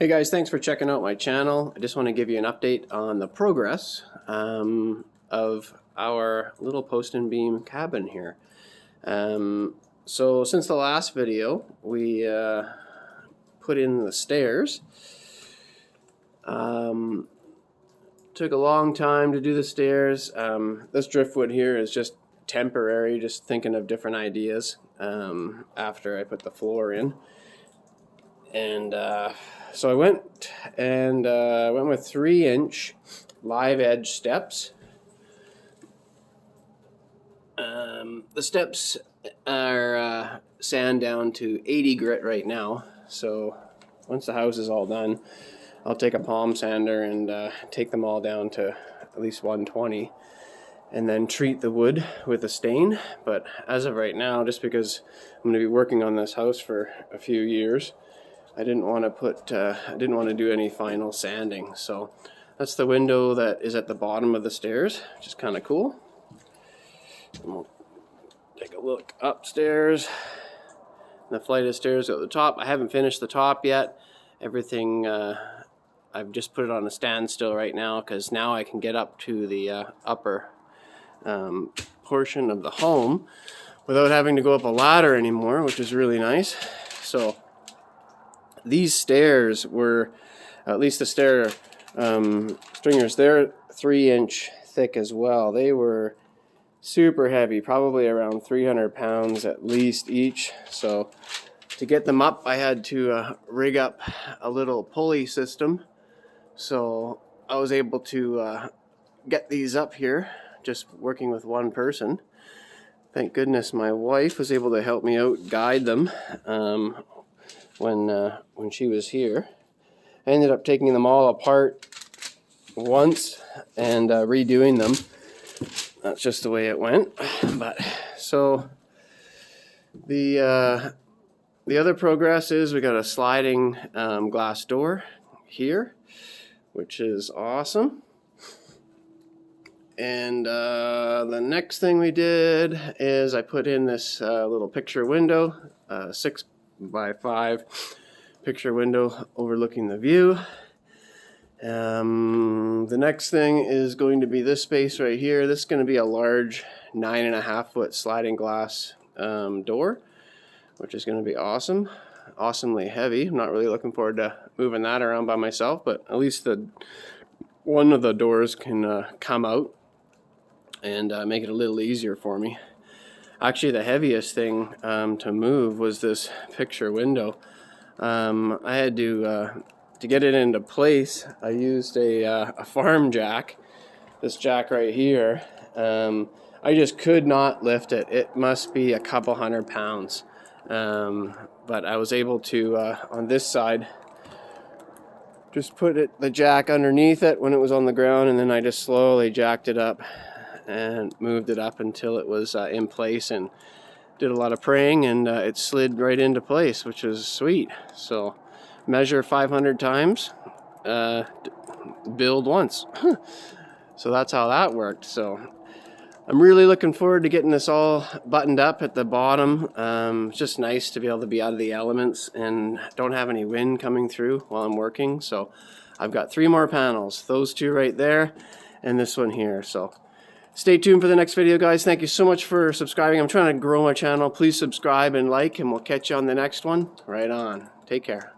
Hey guys, thanks for checking out my channel. I just want to give you an update on the progress of our little post and beam cabin here. So since the last video, we put in the stairs. Took a long time to do the stairs. This driftwood here is just temporary, just thinking of different ideas after I put the floor in. And so I went with 3-inch live edge steps. The steps are sand down to 80 grit right now. So once the house is all done, I'll take a palm sander and take them all down to at least 120, and then treat the wood with a stain. But as of right now, just because I'm going to be working on this house for a few years, I didn't want to do any final sanding. So that's the window that is at the bottom of the stairs, which is kind of cool. And we'll take a look upstairs. The flight of stairs go to the top. I haven't finished the top yet. Everything, I've just put it on a standstill right now because now I can get up to the upper portion of the home without having to go up a ladder anymore, which is really nice. So these stairs were, at least the stair stringers, they're 3-inch thick as well. They were super heavy, probably around 300 pounds at least each. So to get them up, I had to rig up a little pulley system. So I was able to get these up here, just working with one person. Thank goodness my wife was able to help me out, guide them. When she was here. I ended up taking them all apart once and redoing them. That's just the way it went. But so the other progress is we got a sliding glass door here, which is awesome. And the next thing we did is I put in this little picture window, 6x5 picture window overlooking the view. The next thing is going to be this space right here. This is going to be a large 9.5-foot sliding glass door, which is going to be awesome, awesomely heavy. I'm not really looking forward to moving that around by myself, but at least one of the doors can come out and make it a little easier for me. Actually, the heaviest thing to move was this picture window. I had to get it into place, I used a farm jack, this jack right here. I just could not lift it. It must be a couple 100 pounds. But I was able to, on this side, just put the jack underneath it when it was on the ground, and then I just slowly jacked it up and moved it up until it was in place, and did a lot of praying, and it slid right into place, which was sweet. So measure 500 times, build once. So that's how that worked. So I'm really looking forward to getting this all buttoned up at the bottom. It's just nice to be able to be out of the elements and don't have any wind coming through while I'm working. So I've got 3 more panels, those 2 right there and this one here. So stay tuned for the next video, guys. Thank you so much for subscribing. I'm trying to grow my channel. Please subscribe and like, and we'll catch you on the next one. Right on. Take care.